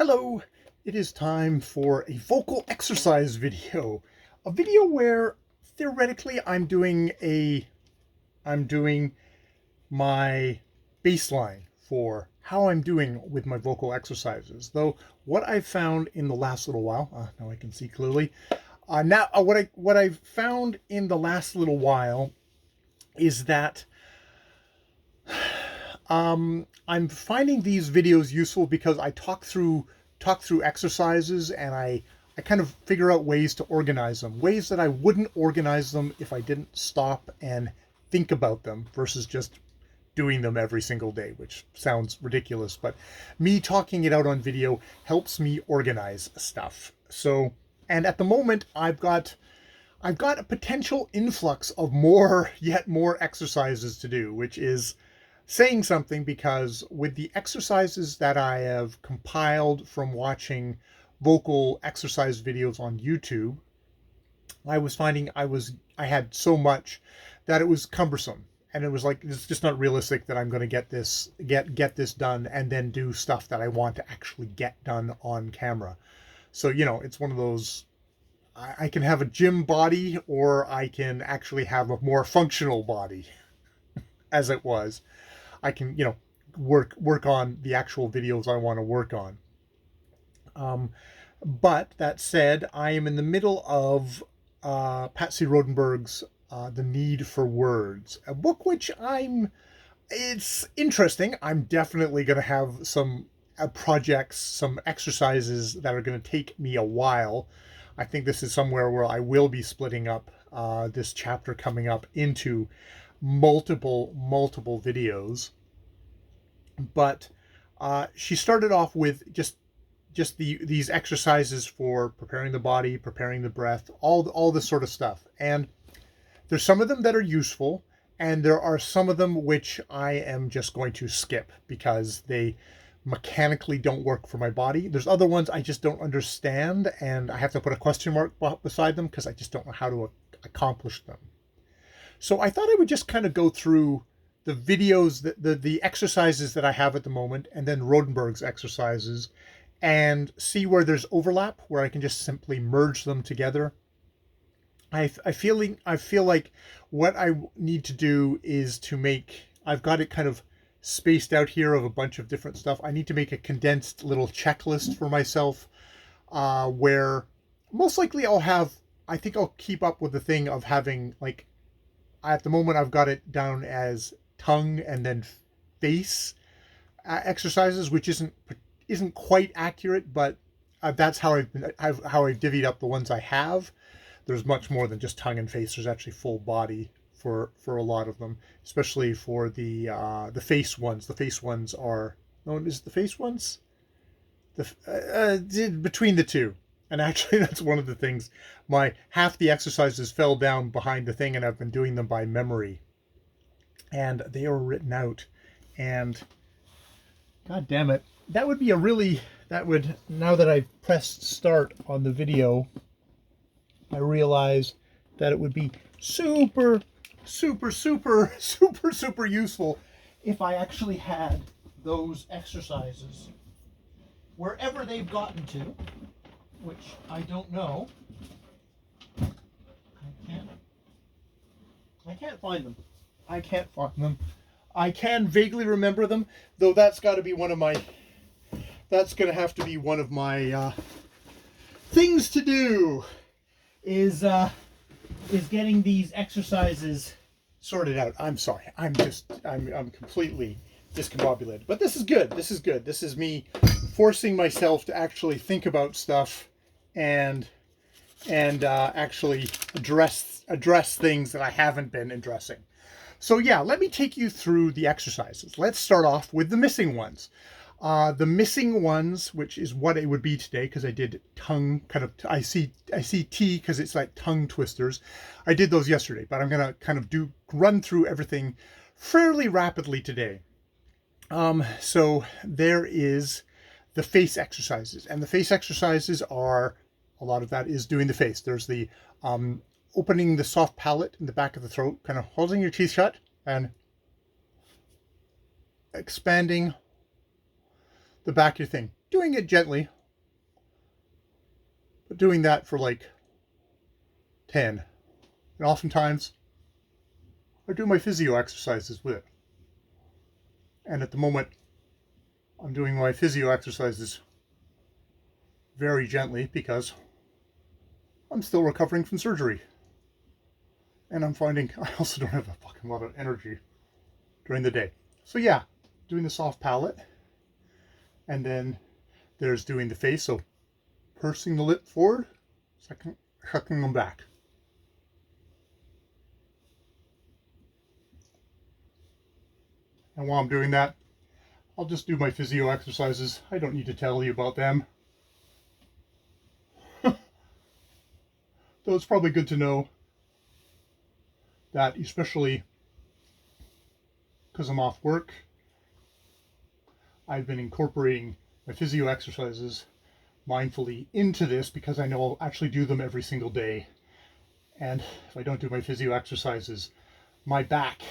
Hello, it is time for a vocal exercise video. A video where theoretically I'm doing my baseline for how I'm doing with my vocal exercises. Though what I've found in the last little while, now I can see clearly. What I've found in the last little while is that I'm finding these videos useful because I talk through exercises, and I kind of figure out ways to organize them, ways that I wouldn't organize them if I didn't stop and think about them versus just doing them every single day, which sounds ridiculous, but me talking it out on video helps me organize stuff. So, and at the moment I've got a potential influx of yet more exercises to do, which is saying something, because with the exercises that I have compiled from watching vocal exercise videos on YouTube, I was finding I had so much that it was cumbersome, and it was like, it's just not realistic that I'm going to get this done and then do stuff that I want to actually get done on camera. So, it's one of those, I can have a gym body, or I can actually have a more functional body as it was. I can, work on the actual videos I want to work on. But that said, I am in the middle of Patsy Rodenberg's The Need for Words, a book which it's interesting. I'm definitely going to have some projects, some exercises that are going to take me a while. I think this is somewhere where I will be splitting up this chapter coming up into multiple videos. But she started off with just these exercises for preparing the body, preparing the breath, all this sort of stuff. And there's some of them that are useful, and there are some of them which I am just going to skip because they mechanically don't work for my body. There's other ones I just don't understand, and I have to put a question mark beside them because I just don't know how to accomplish them. So I thought I would just kind of go through the videos, the exercises that I have at the moment, and then Rodenberg's exercises, and see where there's overlap, where I can just simply merge them together. I feel like what I need to do is to make, I've got it kind of spaced out here of a bunch of different stuff. I need to make a condensed little checklist for myself, where most likely I think I'll keep up with the thing of having, like, at the moment I've got it down as tongue and then face exercises, which isn't quite accurate, but that's how I've divvied up the ones I have. There's much more than just tongue and face. There's actually full body for a lot of them, especially for the face ones. The face ones are is the face ones between the two. And actually, that's one of the things. Half the exercises fell down behind the thing, and I've been doing them by memory. And they are written out. And God damn it, now that I've pressed start on the video, I realize that it would be super useful if I actually had those exercises wherever they've gotten to, which I don't know. I can't find them. I can vaguely remember them, though that's got to be that's going to have to be one of my things to do, is getting these exercises sorted out. I'm sorry. I'm completely discombobulated. But this is good. This is me forcing myself to actually think about stuff and actually address things that I haven't been addressing. So yeah, let me take you through the exercises. Let's start off with the missing ones. The missing ones, which is what it would be today, because I did tongue kind of, I see T because it's like tongue twisters. I did those yesterday, but I'm going to kind of run through everything fairly rapidly today. So there is the face exercises, and the face exercises are, a lot of that is doing the face. There's the opening the soft palate in the back of the throat, kind of holding your teeth shut and expanding the back of your thing. doing it gently, but doing that for like 10. And oftentimes I do my physio exercises with it. And at the moment, I'm doing my physio exercises very gently because I'm still recovering from surgery. And I'm finding I also don't have a fucking lot of energy during the day. So yeah, doing the soft palate. And then there's doing the face. So pursing the lip forward, sucking them back. And while I'm doing that, I'll just do my physio exercises. I don't need to tell you about them. Though it's probably good to know that, especially because I'm off work, I've been incorporating my physio exercises mindfully into this because I know I'll actually do them every single day. And if I don't do my physio exercises, my back,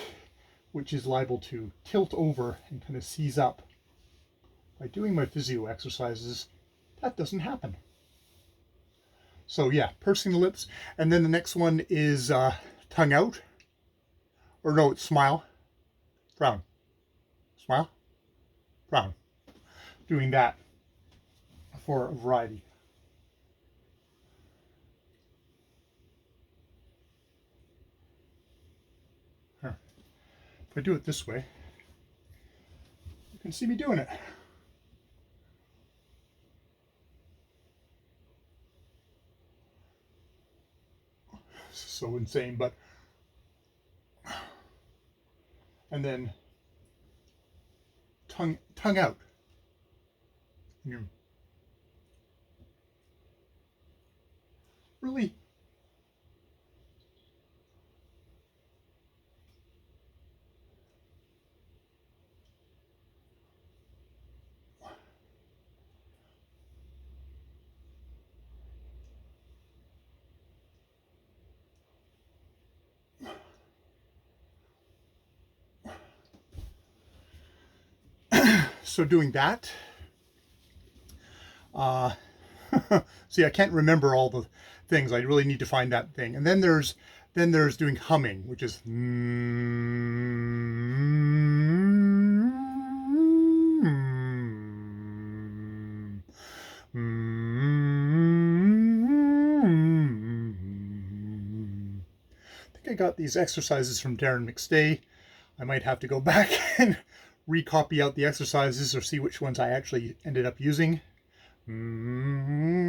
which is liable to tilt over and kind of seize up, by doing my physio exercises, that doesn't happen. So yeah, pursing the lips. And then the next one is tongue out. Or no, it's smile. Frown. Smile. Frown. Doing that for a variety. If I do it this way, you can see me doing it. This is so insane, but and then tongue out. You really so doing that. See, I can't remember all the things. I really need to find that thing. And then there's doing humming, which is I think I got these exercises from Darren McStay. I might have to go back and recopy out the exercises or see which ones I actually ended up using. And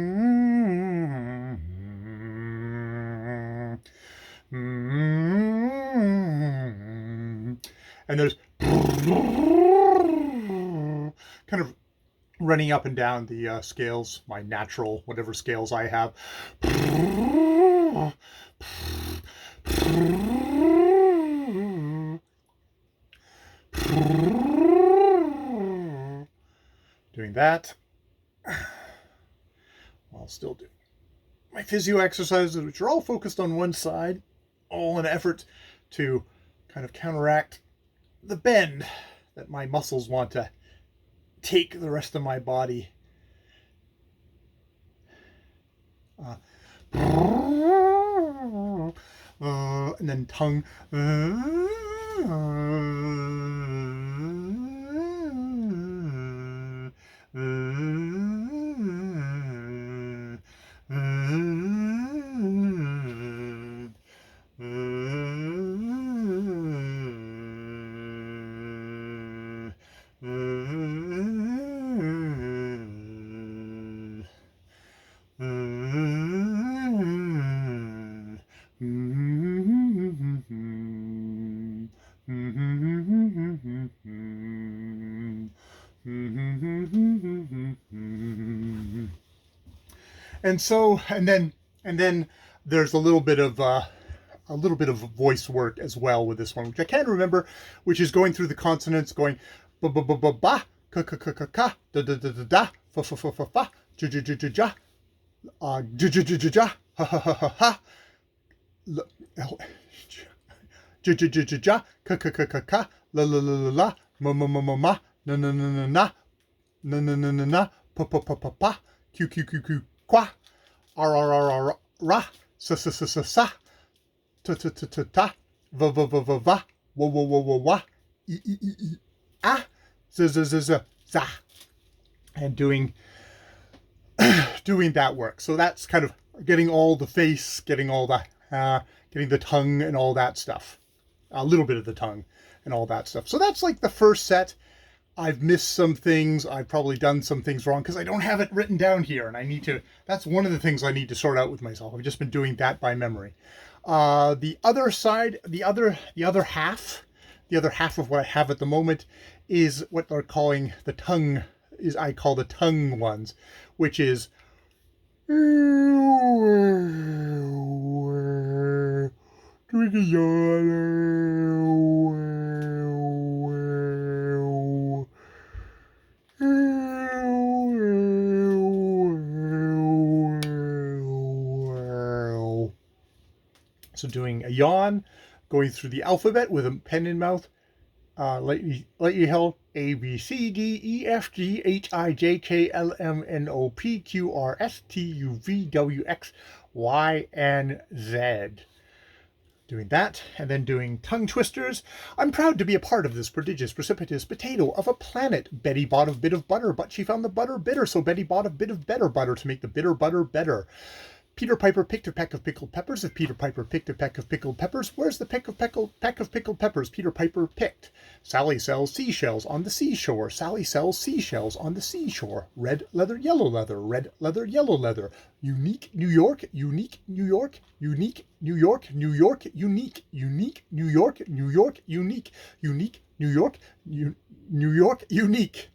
there's kind of running up and down the scales, my natural, whatever scales I have. Doing that while still doing my physio exercises, which are all focused on one side, all in an effort to kind of counteract the bend that my muscles want to take the rest of my body. And then tongue. And so, and then there's a little bit of voice work as well with this one, which I can't remember, which is going through the consonants, going ba ba ba ba ba, ka ka ka ka ka, da da da da da, fa fa fa fa fa, ja ja ja ja ja, ja ja ja ja ja, ha ha ha ha ha, ja ja ja ja ja, ka ka ka ka ka, la la la la la, ma ma ma ma ma, na na na na na, na na na na na, pa pa pa pa pa, q q q q qua, r r r r ra, sa sa sa sa sa, ta ta ta ta ta, va va va va va, wa wa wa wa wa, e e e e, ah, z z z z za, and doing that work. So that's kind of getting all the face, getting all the getting the tongue and all that stuff, a little bit of the tongue and all that stuff. So that's like the first set. I've missed some things. I've probably done some things wrong because I don't have it written down here, and I need to. That's one of the things I need to sort out with myself. I've just been doing that by memory. The other side, the other half of what I have at the moment is what they're calling the tongue. Is I call the tongue ones, which is doing a yawn. So doing a yawn, going through the alphabet with a pen in mouth, lightly held A B C D E F G H I J K L M N O P Q R S T U V W X Y and Z. Doing that, and then doing tongue twisters. I'm proud to be a part of this prodigious, precipitous potato of a planet. Betty bought a bit of butter, but she found the butter bitter, so Betty bought a bit of better butter to make the bitter butter better. Peter Piper picked a peck of pickled peppers. If Peter Piper picked a peck of pickled peppers, where's the peck of pickled peppers Peter Piper picked? Sally sells seashells on the seashore. Sally sells seashells on the seashore. Red leather, yellow leather. Red leather, yellow leather. Unique New York, unique New York, unique New York, New York, unique, unique New York, New York, unique, unique New York, New York, unique.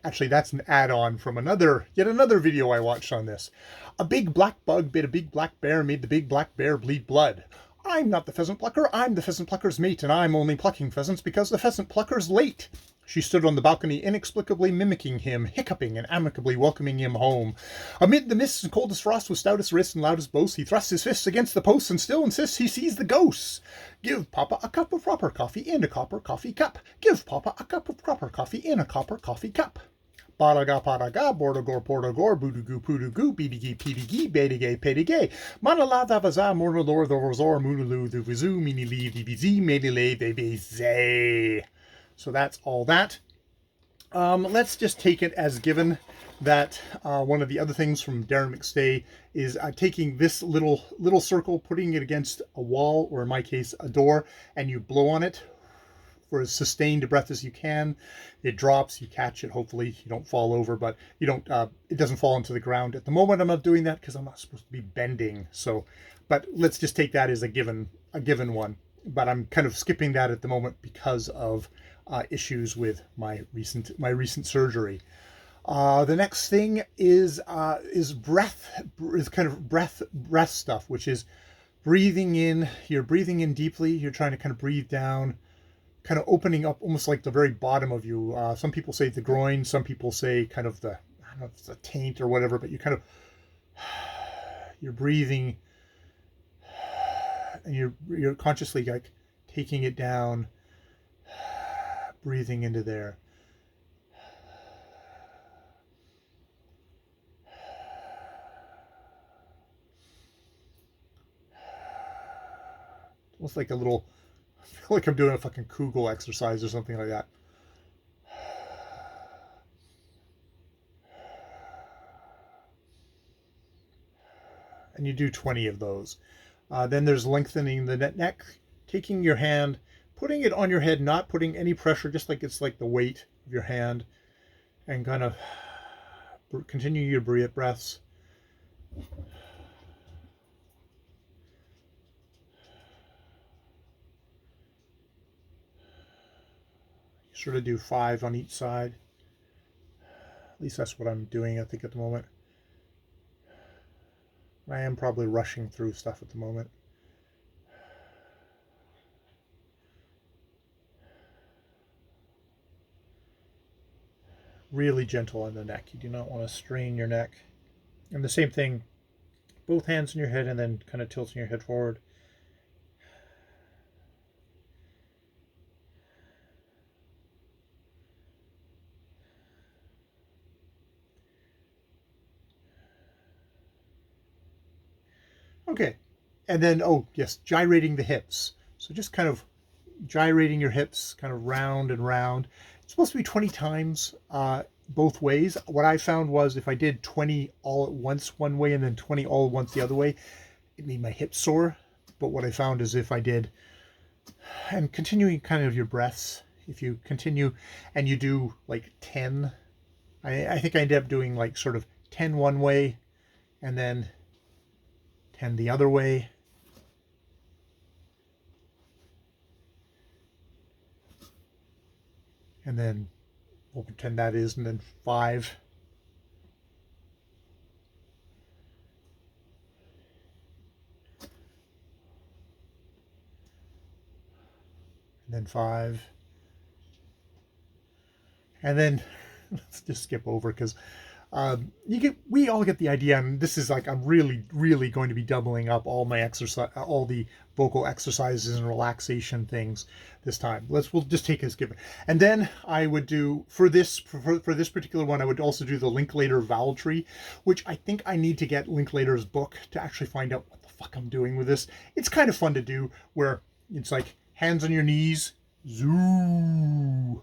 Actually, that's an add-on from yet another video I watched on this. A big black bug bit a big black bear, made the big black bear bleed blood. I'm not the pheasant plucker, I'm the pheasant plucker's mate, and I'm only plucking pheasants because the pheasant plucker's late. She stood on the balcony, inexplicably mimicking him, hiccuping and amicably welcoming him home. Amid the mists and coldest frost, with stoutest wrists and loudest boasts, he thrusts his fists against the posts and still insists he sees the ghosts. Give Papa a cup of proper coffee in a copper coffee cup. Give Papa a cup of proper coffee in a copper coffee cup. Badaga padaga, bordagor portagor, boodagoo poodagoo, beedigi peedigi, bedige pedige, manala davaza, mornalor, the rosor, moonaloo, the vizu, minili, vbz, medile, vbze. So that's all that. Let's just take it as given that one of the other things from Darren McStay is taking this little circle, putting it against a wall, or in my case, a door, and you blow on it for as sustained a breath as you can. It drops, you catch it, hopefully you don't fall over, but you don't it doesn't fall into the ground. At the moment I'm not doing that because I'm not supposed to be bending, so but let's just take that as a given one. But I'm kind of skipping that at the moment because of issues with my recent surgery. The next thing is breath, is kind of breath stuff, which is breathing in. You're breathing in deeply, you're trying to kind of breathe down, kind of opening up almost like the very bottom of you. Some people say the groin, some people say kind of I don't know if it's the taint or whatever, but you're breathing, and you're consciously like taking it down, breathing into there. Almost like I feel like I'm doing a fucking Kugel exercise or something like that. And you do 20 of those. Then there's lengthening the neck, taking your hand, putting it on your head, not putting any pressure, just like it's like the weight of your hand, and kind of continue your breaths. You sort of do 5 on each side. At least that's what I'm doing, I think, at the moment. I am probably rushing through stuff at the moment. Really gentle on the neck. You do not want to strain your neck. And the same thing, both hands on your head and then kind of tilting your head forward. Okay. And then, oh, yes, gyrating the hips. So just kind of gyrating your hips kind of round and round. It's supposed to be 20 times both ways. What I found was if I did 20 all at once one way and then 20 all at once the other way, it made my hips sore. But what I found is if I did, and continuing kind of your breaths, if you continue and you do like 10, I think I ended up doing like sort of 10 one way and then 10 the other way. And then we'll pretend that is, and then 5. And then 5. And then let's just skip over because we all get the idea, and this is like I'm really going to be doubling up all my exercise, all the vocal exercises and relaxation things this time. We'll just take it as given. And then I would do for this particular one, I would also do the Linklater vowel tree, which I think I need to get Linklater's book to actually find out what the fuck I'm doing with this. It's kind of fun to do, where it's like hands on your knees, zoo,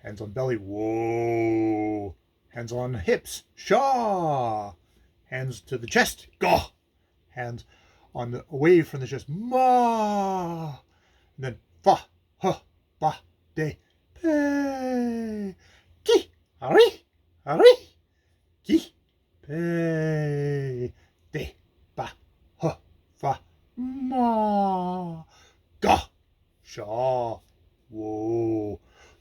hands on belly, whoa. Hands on hips, shaw. Hands to the chest, gah. Hands on the away from the chest, ma. And then fa, ha, ba, de, pe, ki, ari, ki, pe, de, ba, ha, fa, ma, ga, sha, wo,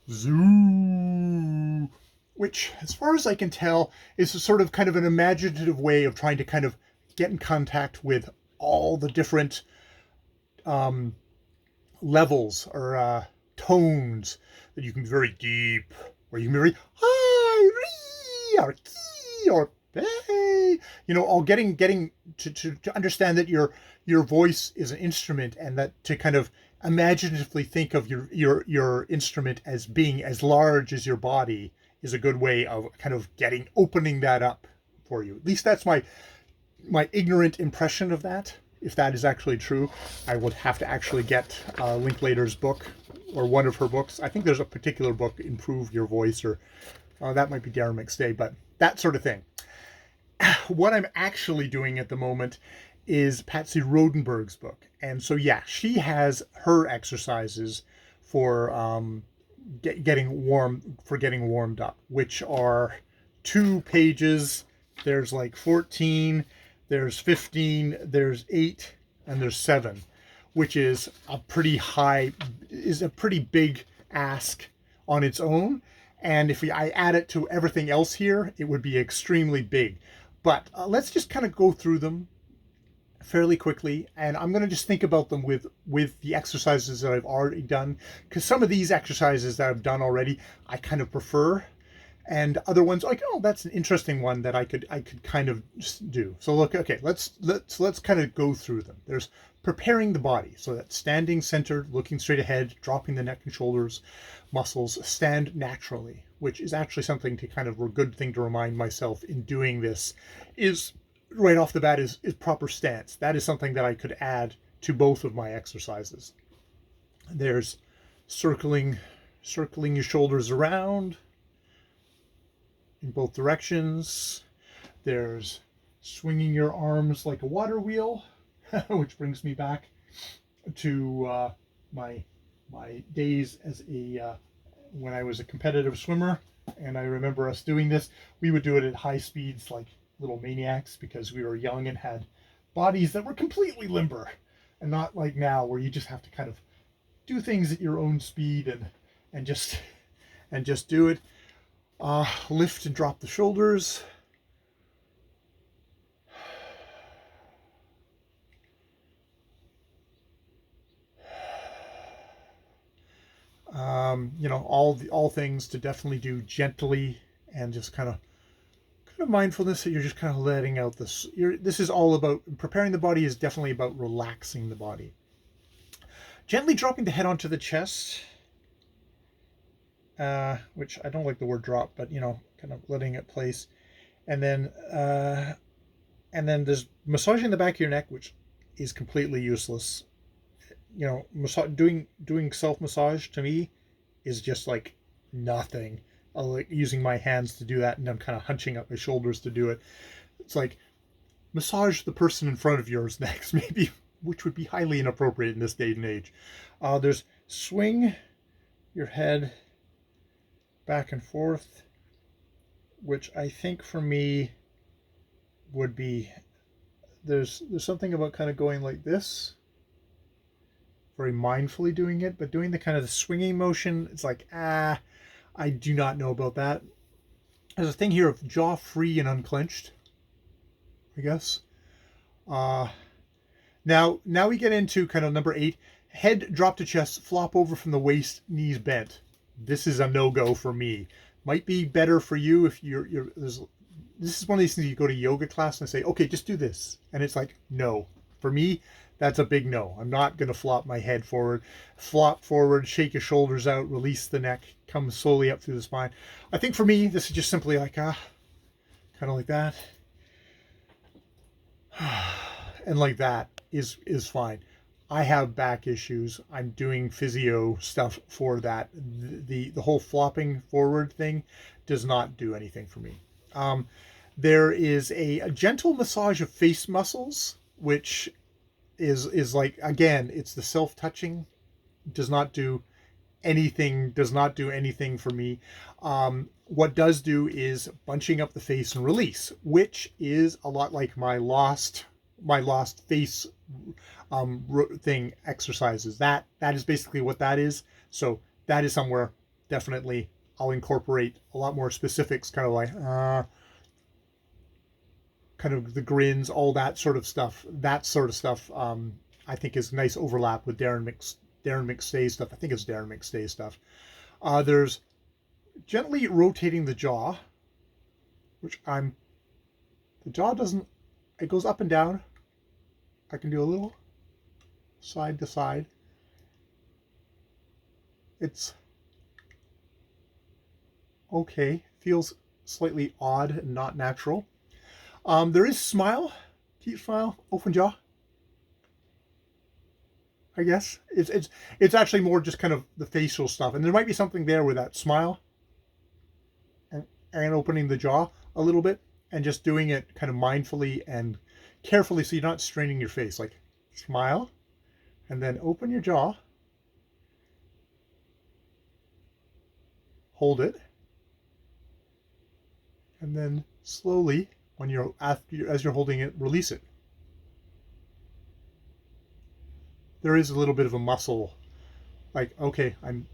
zoo. Which, as far as I can tell, is a sort of kind of an imaginative way of trying to kind of get in contact with all the different levels or tones that you can be very deep, or you can be very high, re, or key, or hey, all getting to understand that your voice is an instrument, and that to kind of imaginatively think of your instrument as being as large as your body is a good way of kind of opening that up for you. At least that's my ignorant impression of that. If that is actually true, I would have to actually get Linklater's book or one of her books. I think there's a particular book, Improve Your Voice, or that might be Darren McStay, but that sort of thing. What I'm actually doing at the moment is Patsy Rodenberg's book. And so, yeah, she has her exercises for getting warmed up, which are 2 pages. There's like 14, there's 15, there's 8, and there's 7, which is a pretty big ask on its own. And if I add it to everything else here, it would be extremely big. But let's just kind of go through them fairly quickly, and I'm going to just think about them with the exercises that I've already done, because some of these exercises that I've done already I kind of prefer, and other ones like, oh, that's an interesting one that I could kind of just do. So look, okay, let's kind of go through them. There's preparing the body, so that's standing centered, looking straight ahead, dropping the neck and shoulders muscles, stand naturally, which is actually something to kind of a good thing to remind myself in doing this is right off the bat is proper stance. That is something that I could add to both of my exercises. There's circling your shoulders around in both directions. There's swinging your arms like a water wheel, which brings me back to my days as when I was a competitive swimmer, and I remember us doing this. We would do it at high speeds like little maniacs because we were young and had bodies that were completely limber, and not like now where you just have to kind of do things at your own speed and just do it. Lift and drop the shoulders. All things to definitely do gently, and just kind of mindfulness that you're just kind of letting out this. This is all about preparing the body. Is definitely about relaxing the body. Gently dropping the head onto the chest, which I don't like the word drop, but kind of letting it place, and then there's massaging the back of your neck, which is completely useless. You know, doing self massage to me is just like nothing. I like using my hands to do that, and I'm kind of hunching up my shoulders to do it. It's like massage the person in front of yours next, maybe, which would be highly inappropriate in this day and age. There's swing your head back and forth, which I think for me would be, there's something about kind of going like this, very mindfully doing it, but doing the kind of the swinging motion, it's like, I do not know about that. There's a thing here of jaw free and unclenched, I guess. Now we get into kind of number 8, head drop to chest, flop over from the waist, knees bent. This is a no-go for me. Might be better for you if this is one of these things you go to yoga class and say, okay, just do this. And it's like, no. For me, that's a big no. I'm not going to flop my head forward. Flop forward, shake your shoulders out, release the neck, come slowly up through the spine. I think for me, this is just simply like, kind of like that. And like that is fine. I have back issues. I'm doing physio stuff for that. The whole flopping forward thing does not do anything for me. There is a gentle massage of face muscles, which is like, again, it's the self-touching. Does not do anything for me. What does do is bunching up the face and release, which is a lot like my lost face thing exercises. That is basically what that is. So that is somewhere definitely I'll incorporate a lot more specifics, kind of like kind of the grins, all that sort of stuff. That sort of stuff I think is nice overlap with Darren McStay's stuff. I think it's Darren McStay's stuff. There's gently rotating the jaw, which the jaw doesn't, it goes up and down. I can do a little side to side. It's okay. Feels slightly odd and not natural. There is smile. Keep smile. Open jaw. I guess it's actually more just kind of the facial stuff, and there might be something there with that smile and opening the jaw a little bit, and just doing it kind of mindfully and carefully, so you're not straining your face. Like smile, and then open your jaw, hold it, and then slowly, when as you're holding it, release it. There is a little bit of a muscle, like, okay, I'm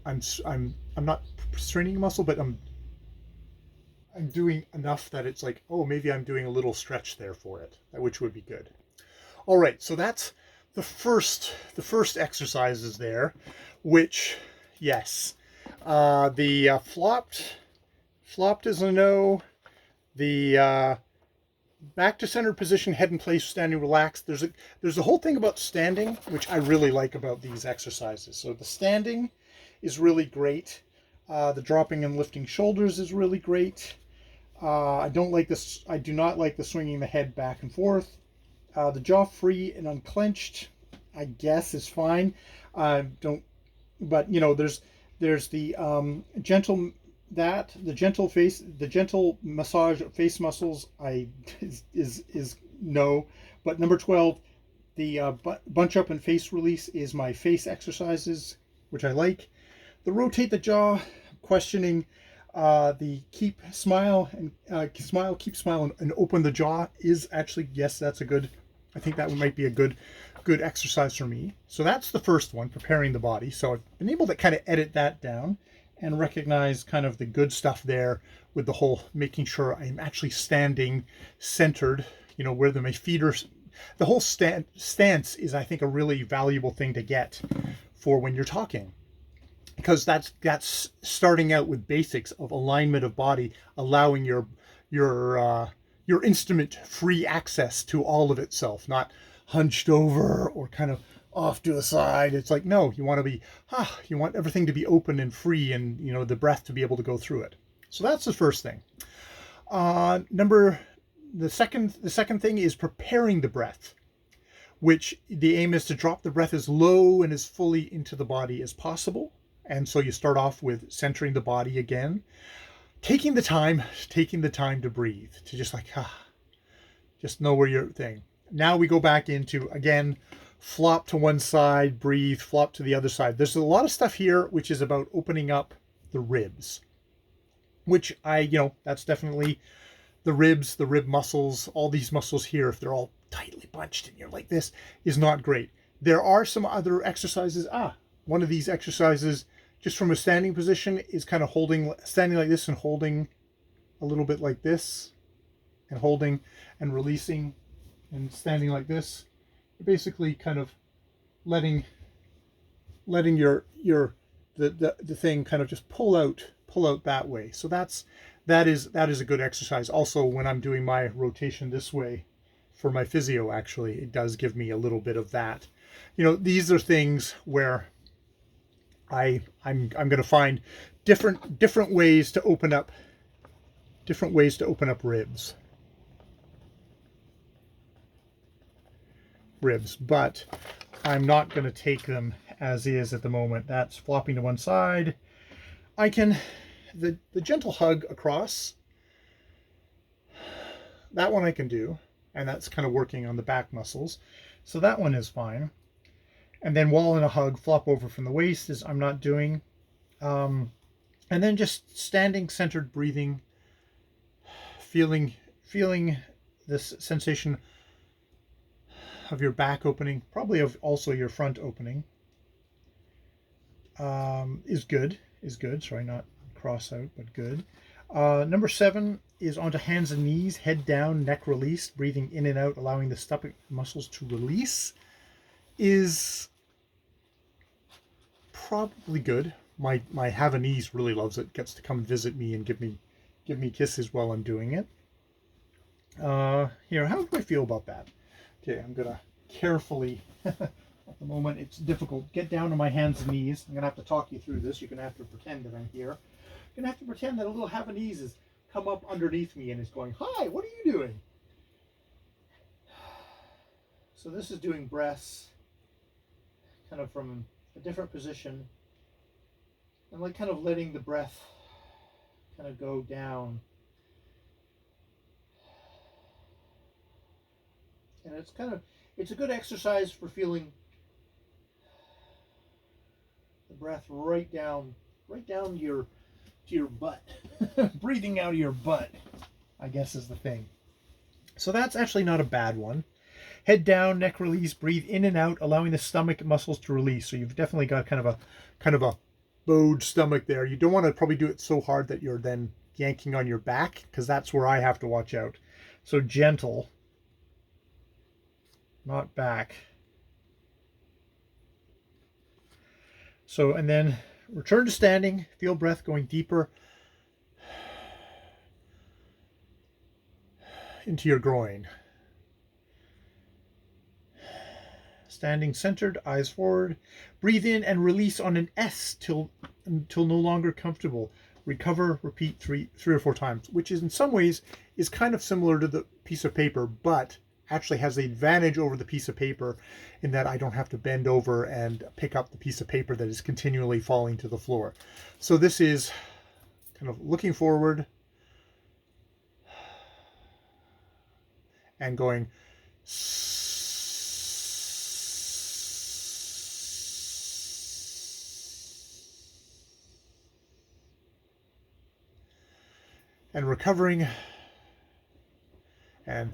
not straining a muscle, but I'm doing enough that it's like, oh, maybe I'm doing a little stretch there for it, which would be good. All right, so that's the first exercises there, which, yes, the flopped is a no. The back to center position, head in place, standing relaxed. There's a whole thing about standing, which I really like about these exercises. So the standing is really great. The dropping and lifting shoulders is really great. I don't like this. I do not like the swinging the head back and forth. The jaw free and unclenched, I guess, is fine. But you know, there's the gentle the gentle massage of face muscles. Is no. But number 12, the bunch up and face release is my face exercises, which I like. The rotate the jaw, questioning. The keep smile and keep smile and open the jaw is actually, yes, that's a good, I think that might be a good exercise for me. So that's the first one, preparing the body. So I've been able to kind of edit that down and recognize kind of the good stuff there with the whole making sure I'm actually standing centered, you know, where my feet are. The whole stance is, I think, a really valuable thing to get for when you're talking, because that's starting out with basics of alignment of body, allowing your instrument free access to all of itself, not hunched over or kind of off to the side. It's like, no, you want to be, you want everything to be open and free, and you know, the breath to be able to go through it. So that's the first thing. The second thing is preparing the breath, which the aim is to drop the breath as low and as fully into the body as possible. And so you start off with centering the body again, taking the time to breathe, to just like, just know where your thing. Now we go back into, again, flop to one side, breathe, flop to the other side. There's a lot of stuff here which is about opening up the ribs, which that's definitely the ribs, the rib muscles, all these muscles here, if they're all tightly bunched and you're like this, is not great. There are some other exercises. One of these exercises, just from a standing position, is kind of standing like this and holding a little bit like this, and holding and releasing, and standing like this. You're basically kind of letting the thing kind of just pull out that way. So that is a good exercise. Also, when I'm doing my rotation this way for my physio, actually, it does give me a little bit of that. These are things where I'm going to find different ways to open up ribs, but I'm not going to take them as is at the moment. That's flopping to one side. I can the gentle hug across, that one I can do, and that's kind of working on the back muscles, so that one is fine. And then while in a hug, flop over from the waist is I'm not doing. And then just standing, centered, breathing, feeling this sensation of your back opening, probably of also your front opening, is good. Sorry, not cross out, but good. Number 7 is onto hands and knees, head down, neck released, breathing in and out, allowing the stomach muscles to release, is probably good. My Havanese really loves it, gets to come visit me and give me kisses while I'm doing it. Here, how do I feel about that? Okay, I'm gonna carefully, at the moment it's difficult, get down to my hands and knees. I'm gonna have to talk you through this. You're gonna have to pretend that I'm here. You're gonna have to pretend that a little Havanese has come up underneath me and is going, "Hi, what are you doing?" So this is doing breaths kind of from a different position, and like kind of letting the breath kind of go down. And it's a good exercise for feeling the breath right down to your butt. Breathing out of your butt, I guess, is the thing. So that's actually not a bad one. Head down, neck release, breathe in and out, allowing the stomach muscles to release. So you've definitely got kind of a bowed stomach there. You don't want to probably do it so hard that you're then yanking on your back, because that's where I have to watch out. So gentle, not back. So, and then return to standing, feel breath going deeper into your groin. Standing centered, eyes forward. Breathe in and release on an S until no longer comfortable. Recover, repeat 3 or 4 times, which is in some ways is kind of similar to the piece of paper, but actually has the advantage over the piece of paper in that I don't have to bend over and pick up the piece of paper that is continually falling to the floor. So this is kind of looking forward and going and recovering and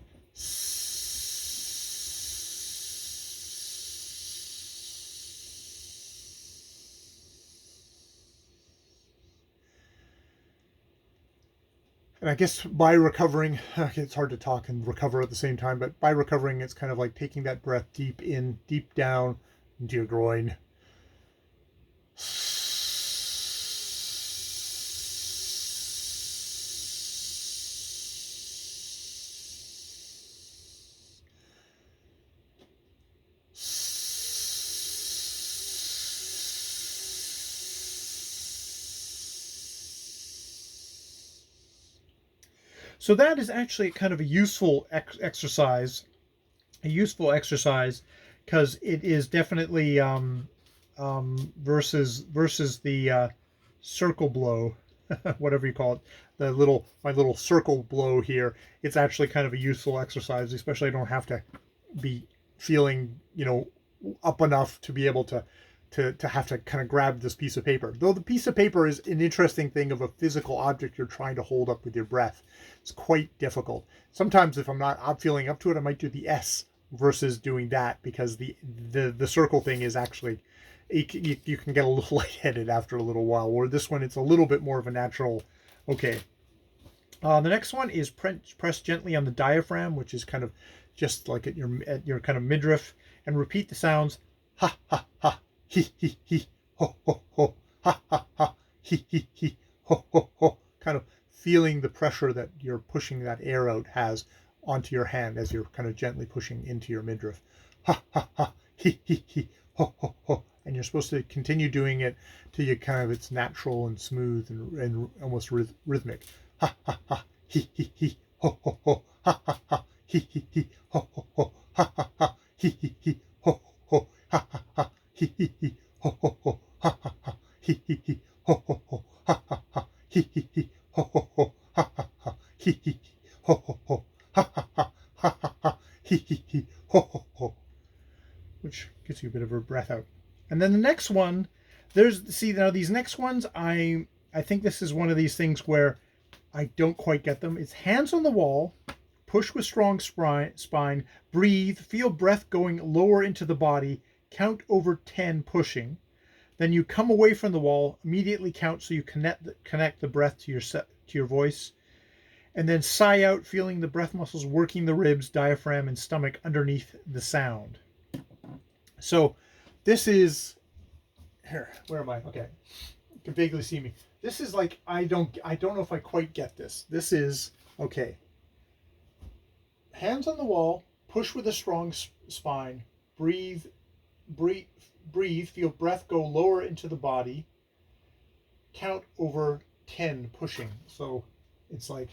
I guess by recovering, it's hard to talk and recover at the same time, but by recovering, it's kind of like taking that breath deep in, deep down into your groin. So that is actually kind of a useful exercise a useful exercise because it is definitely versus the circle blow, whatever you call it, my little circle blow here. It's actually kind of a useful exercise, especially I don't have to be feeling, up enough to be able to have to kind of grab this piece of paper. Though the piece of paper is an interesting thing of a physical object you're trying to hold up with your breath. It's quite difficult. Sometimes if I'm feeling up to it, I might do the S versus doing that, because the circle thing is actually, you can get a little lightheaded after a little while, where this one, it's a little bit more of a natural. Okay. The next one is press gently on the diaphragm, which is kind of just like at your kind of midriff, and repeat the sounds ha ha ha, he he, ho ho ho, ha ha ha, he ho ho ho, kind of feeling the pressure that you're pushing that air out has onto your hand as you're kind of gently pushing into your midriff. Ha ha ha, he ho ho ho. And you're supposed to continue doing it till you kind of, it's natural and smooth and almost rhythmic. Ha ha ha, he ho ho ho, ha ha ha, he ho ho ho, ha ha ha, he ho ho ho, ha ha ha, he ho ho ho, ha ha ha, he ho ho ho, ha ha ha, he ho ho ho, ha ha ha, he ho ho ho, ha ha ha, ha ha ha, he ho ho ho, which gets you a bit of a breath out. And then the next one, now these next ones, I think this is one of these things where I don't quite get them. It's hands on the wall, push with strong spine, breathe, feel breath going lower into the body, count over 10 pushing. Then you come away from the wall, immediately count so you connect the breath to your voice. And then sigh out, feeling the breath muscles working the ribs, diaphragm, and stomach underneath the sound. So this is, here, where am I? Okay, you can vaguely see me. This is like, I don't know if I quite get this. This is, okay, hands on the wall, push with a strong spine, breathe, feel breath go lower into the body, count over 10 pushing. So it's like,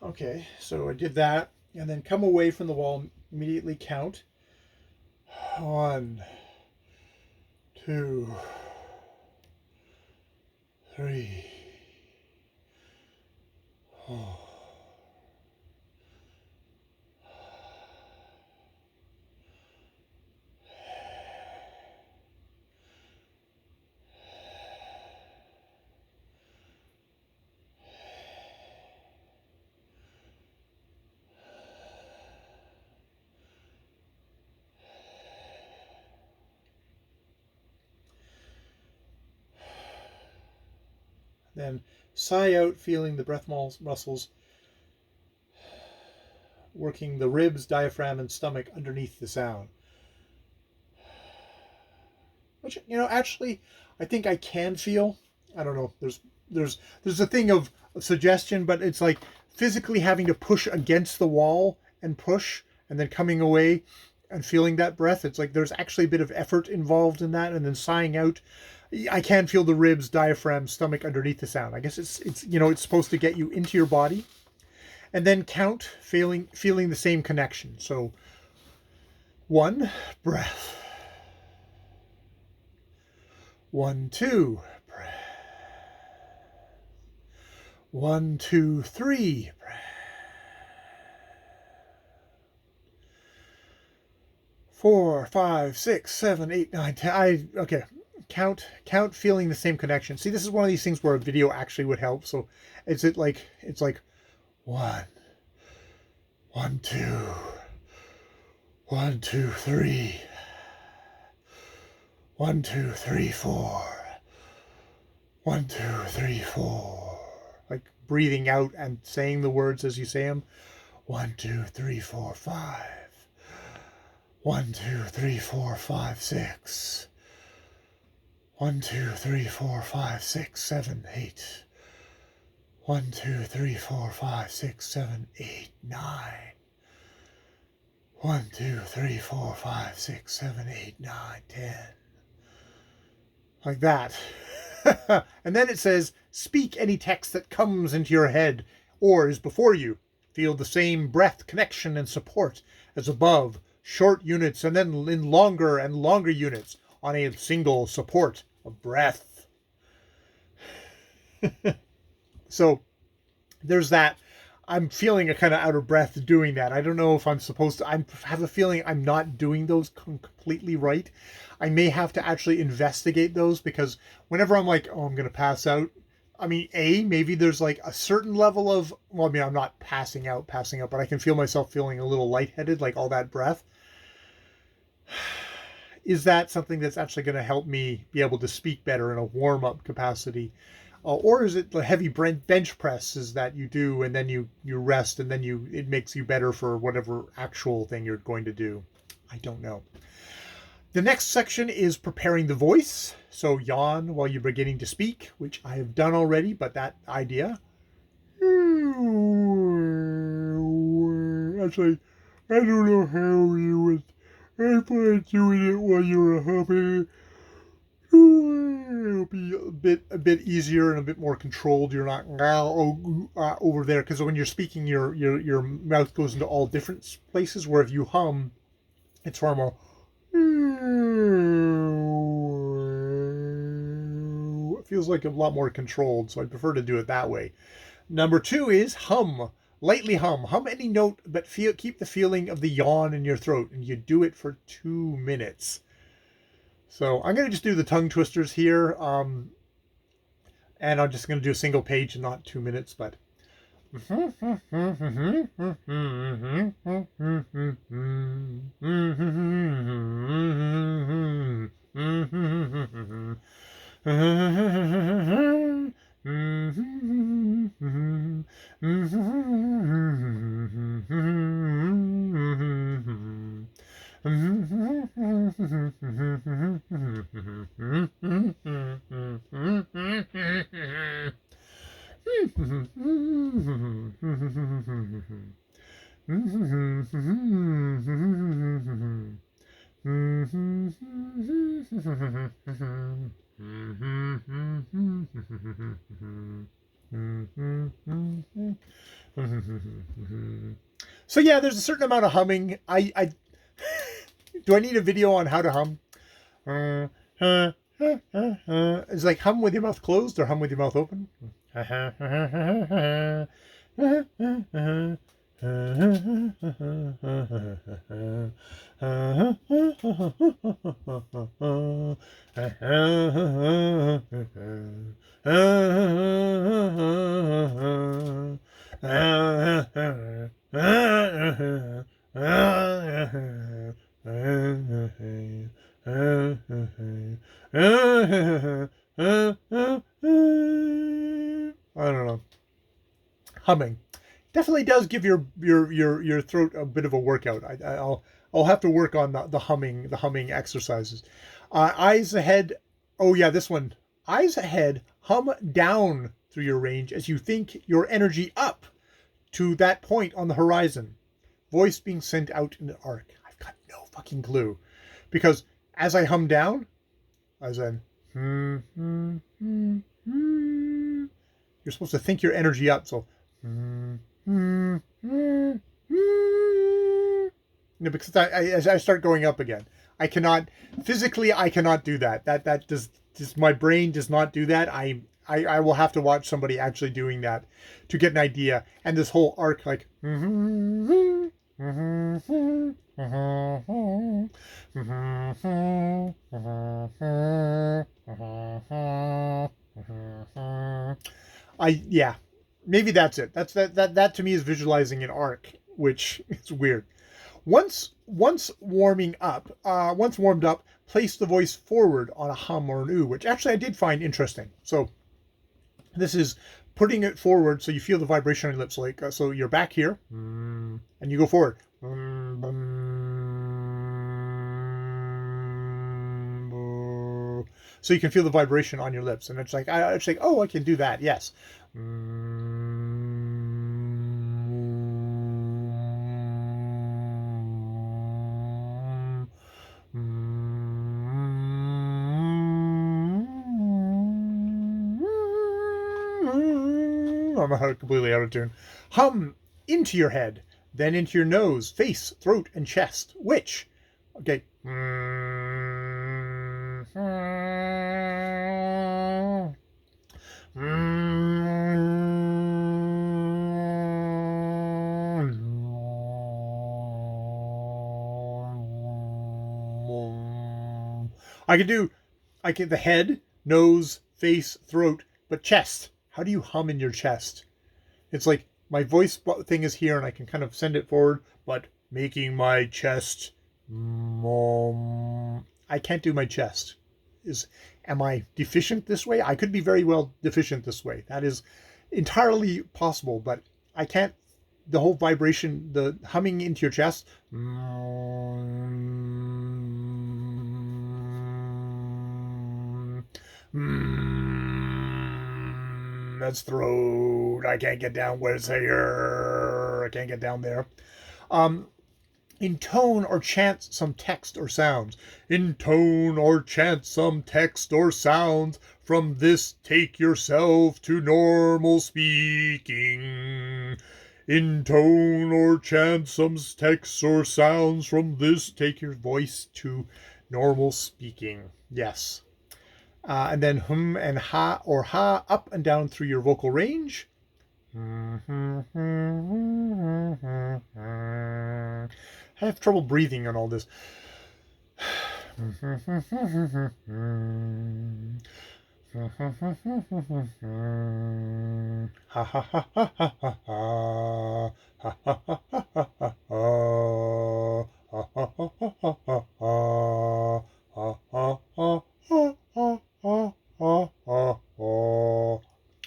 okay, so I did that, and then come away from the wall, immediately count. 1, 2, 3, 4. Then sigh out, feeling the breath muscles working the ribs, diaphragm, and stomach underneath the sound. Which, actually, I think I can feel. I don't know. There's a thing of suggestion, but it's like physically having to push against the wall and push, and then coming away and feeling that breath. It's like there's actually a bit of effort involved in that, and then sighing out. I can feel the ribs, diaphragm, stomach underneath the sound. I guess it's supposed to get you into your body, and then count, feeling the same connection. So 1 breath, 1, 2 breath, 1, 2, 3 breath, 4, 5, 6, 7, 8, 9, 10. Okay. Count, feeling the same connection. See, this is one of these things where a video actually would help. So it's like 1, 1, 2, 1, 2, 3. 1, 2, 3, 4. 1, 2, 3, 4. Like breathing out and saying the words as you say them. 1, 2, 3, 4, 5. 1, 2, 3, 4, 5, 6. 1, 2, 3, 4, 5, 6, 7, 8. 1, 2, 3, 4, 5, 6, 7, 8, 9. 1, 2, 3, 4, 5, 6, 7, 8, 9, 10. Like that. And then it says, speak any text that comes into your head or is before you. Feel the same breath, connection, and support as above. Short units and then in longer and longer units on a single support of breath. So there's that. I'm feeling a kind of out of breath doing that. I don't know if I'm supposed to. I have a feeling I'm not doing those completely right. I may have to actually investigate those, because whenever I'm like, oh, I'm going to pass out, I mean, maybe there's like a certain level of, well, I mean, I'm not passing out, but I can feel myself feeling a little lightheaded, like all that breath. Is that something that's actually going to help me be able to speak better in a warm-up capacity? Or is it the heavy bench presses that you do and then you rest and then it makes you better for whatever actual thing you're going to do? I don't know. The next section is preparing the voice. So yawn while you're beginning to speak, which I have done already, but that idea. Actually, I don't know how you would. I find doing it while you're happy. It'll be a bit easier and a bit more controlled. You're not over there, because when you're speaking, your mouth goes into all different places. Where if you hum, it's far more. It feels like a lot more controlled, so I prefer to do it that way. Number 2 is hum. Lightly hum. Hum any note, but keep the feeling of the yawn in your throat, and you do it for 2 minutes. So I'm going to just do the tongue twisters here, and I'm just going to do a single page and not 2 minutes, but... So yeah, there's a certain amount of humming. I do I need a video on how to hum? It's like hum with your mouth closed or hum with your mouth open. I don't know. Humming definitely does give your throat a bit of a workout. I'll have to work on the humming exercises. Eyes ahead. Oh yeah, this one. Eyes ahead. Hum down through your range as you think your energy up to that point on the horizon. Voice being sent out in an arc. I've got no fucking clue, because as I hum down, as in you're supposed to think your energy up. So no, because as I start going up again, I cannot physically. I cannot do that. That just my brain does not do that. I will have to watch somebody actually doing that to get an idea. And this whole arc, like. Yeah, maybe that's it. That to me is visualizing an arc, which is weird. Once warmed up, place the voice forward on a hum or an oo, which actually I did find interesting. So this is putting it forward so you feel the vibration on your lips. Like so you're back here, and you go forward. So you can feel the vibration on your lips, and it's like, oh, I can do that. Yes. I'm completely out of tune. Hum into your head, then into your nose, face, throat, and chest. Which, okay. I can the head, nose, face, throat, but chest. How do you hum in your chest? It's like my voice thing is here and I can kind of send it forward, but making my chest, I can't do my chest. Am I deficient this way? I could be very well deficient this way. That is entirely possible, but I can't. The whole vibration, the humming into your chest. That's throat. I can't get down. Where's here? I can't get down there. Intone or chant some text or sounds. Intone or chant some text or sounds. From this, take yourself to normal speaking. Intone or chant some text or sounds. From this, take your voice to normal speaking. Yes. And then hum and ha or ha up and down through your vocal range. I have trouble breathing on all this.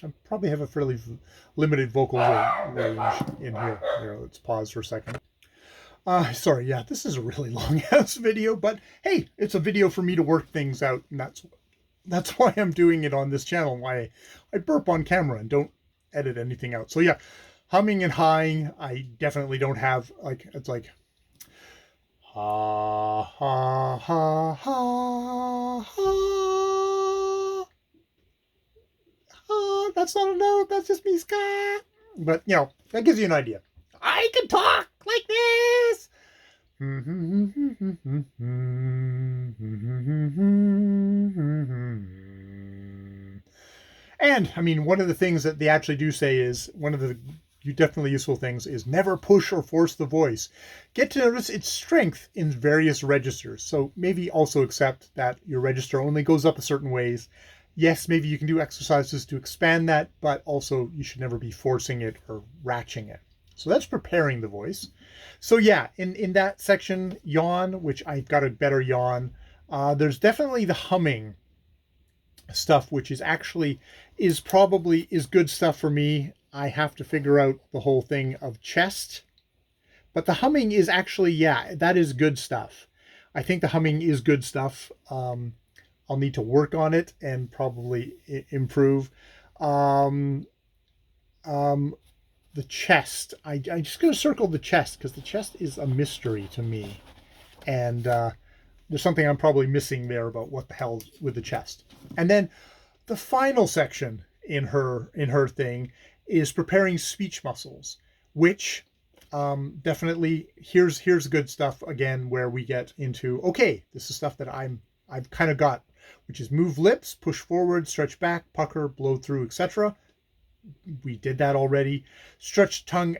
I probably have a fairly limited vocal range in here. Here, let's pause for a second. Sorry, yeah, this is a really long-ass video, but hey, it's a video for me to work things out, and that's why I'm doing it on this channel, why I burp on camera and don't edit anything out. So yeah, humming and hawing, I definitely don't have, like, it's like, ha, ha, ha, ha, ha. Oh, that's not a note, that's just me, ska. But, you know, that gives you an idea. I can talk like this. And, I mean, one of the things that they actually do say is, one of the definitely useful things is never push or force the voice. Get to notice its strength in various registers. So maybe also accept that your register only goes up a certain ways. Yes, maybe you can do exercises to expand that, but also you should never be forcing it or ratcheting it. So that's preparing the voice. So yeah, in that section, yawn, which I've got a better yawn, there's definitely the humming stuff, which is actually probably good stuff for me. I have to figure out the whole thing of chest. But the humming is actually, yeah, that is good stuff. I think the humming is good stuff. I'll need to work on it and probably improve. The chest, I'm just going to circle the chest because the chest is a mystery to me. And there's something I'm probably missing there about what the hell with the chest. And then the final section in her thing is preparing speech muscles, which definitely here's good stuff again, where we get into, okay, this is stuff that I've kind of got, which is move lips, push forward, stretch back, pucker, blow through, etc. We did that already. Stretch tongue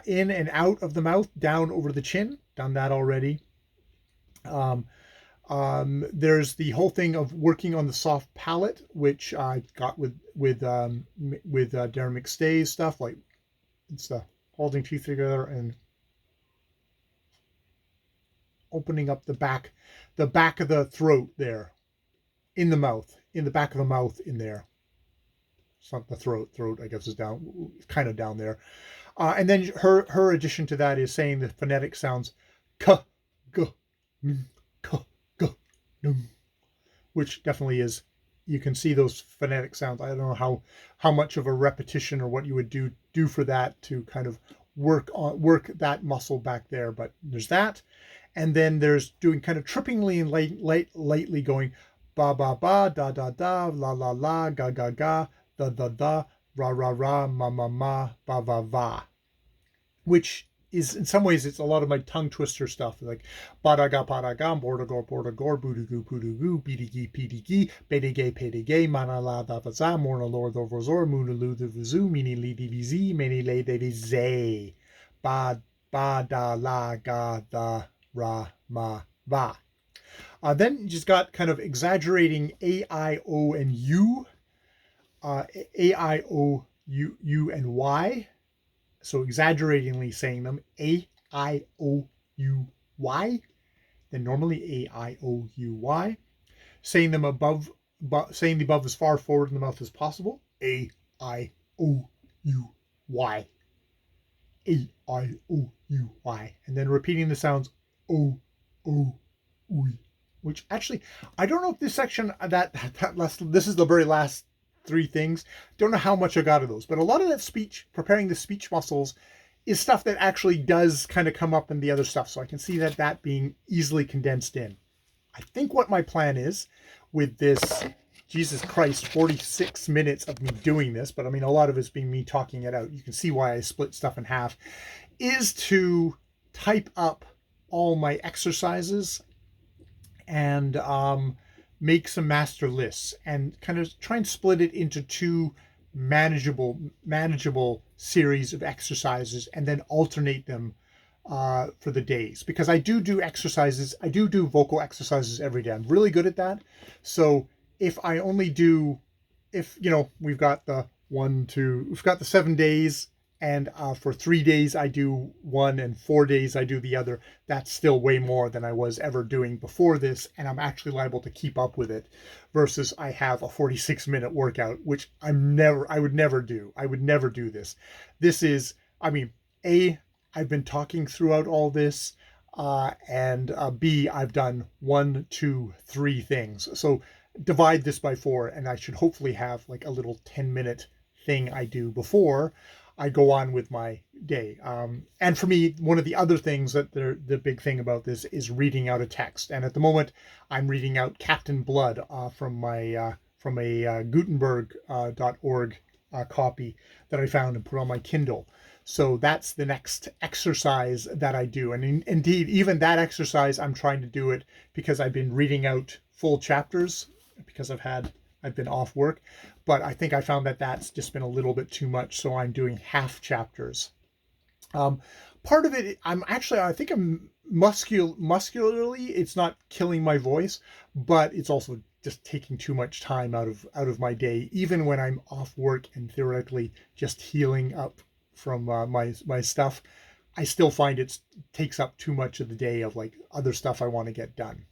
in and out of the mouth, down over the chin. Done that already. There's the whole thing of working on the soft palate, which I got with Darren McStay's stuff. Like, it's the holding teeth together and opening up the back of the throat there, in the mouth, in the back of the mouth in there. It's not the throat. Throat, I guess, is down, kind of down there. And then her addition to that is saying the phonetic sounds k, g, n, k, g, n, which definitely is, you can see those phonetic sounds. I don't know how much of a repetition or what you would do for that to kind of work that muscle back there, but there's that. And then there's doing kind of trippingly and lightly going ba ba ba, da da da, la la la, ga ga ga, da da da, ra ra ra, ma ma ma, ba va va, which is, in some ways, it's a lot of my tongue twister stuff, like badaga padaga, bordagor bordagor, budugu pudugu, bidigi pidigi, bedege pedege, manala davaza, morna lord ovozor, munalu the vizu, mini li divizi, many le divize, ba da la ga da ra ma va. Then you just got kind of exaggerating A, I, O, and U, A, I, O, U, and Y. So exaggeratingly saying them A, I, O, U, Y. Then normally A, I, O, U, Y. Saying them above, saying the above as far forward in the mouth as possible. A, I, O, U, Y. A, I, O, U, Y. And then repeating the sounds O, O, U. Which actually, I don't know if this section, this is the very last three things. Don't know how much I got of those, but a lot of that speech, preparing the speech muscles, is stuff that actually does kind of come up in the other stuff. So I can see that being easily condensed in. I think what my plan is with this, Jesus Christ, 46 minutes of me doing this, but I mean, a lot of it's being me talking it out. You can see why I split stuff in half, is to type up all my exercises and make some master lists and kind of try and split it into two manageable series of exercises, and then alternate them for the days, because I do exercises. I do vocal exercises every day. I'm really good at that. So if I only do, we've got the 7 days, and for 3 days I do one, and 4 days I do the other. That's still way more than I was ever doing before this, and I'm actually liable to keep up with it, versus I have a 46-minute workout, which I would never do. I would never do this. This is, I mean, I've been talking throughout all this, and B, I've done 1, 2, 3 things. So divide this by 4, and I should hopefully have like a little 10-minute thing I do before I go on with my day. And for me, one of the other things that the big thing about this is reading out a text. And at the moment, I'm reading out Captain Blood from a Gutenberg.org copy that I found and put on my Kindle. So that's the next exercise that I do. And indeed, even that exercise, I'm trying to do it because I've been reading out full chapters because I've been off work, but I think I found that that's just been a little bit too much. So I'm doing half chapters. Part of it, I think I'm muscularly, it's not killing my voice, but it's also just taking too much time out of my day, even when I'm off work and theoretically just healing up from my stuff. I still find it takes up too much of the day of like other stuff I want to get done.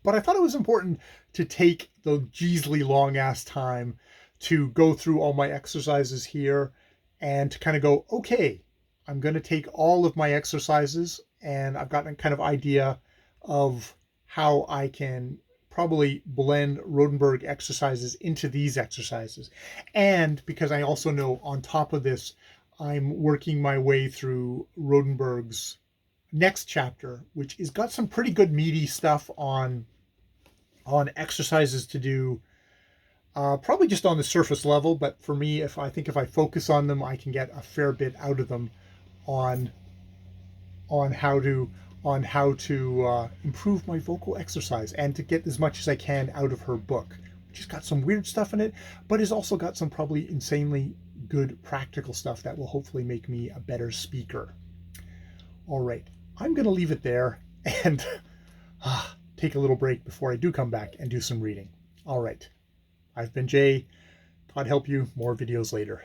But I thought it was important to take the Jeezly long ass time to go through all my exercises here and to kind of go, okay, I'm going to take all of my exercises, and I've got a kind of idea of how I can probably blend Rodenberg exercises into these exercises. And because I also know on top of this, I'm working my way through Rodenberg's next chapter, which has got some pretty good meaty stuff on exercises to do, probably just on the surface level. But for me, if I focus on them, I can get a fair bit out of them on how to improve my vocal exercise and to get as much as I can out of her book, which has got some weird stuff in it, but has also got some probably insanely good practical stuff that will hopefully make me a better speaker. All right, I'm going to leave it there and take a little break before I do come back and do some reading. All right, I've been Jay. God help you. More videos later.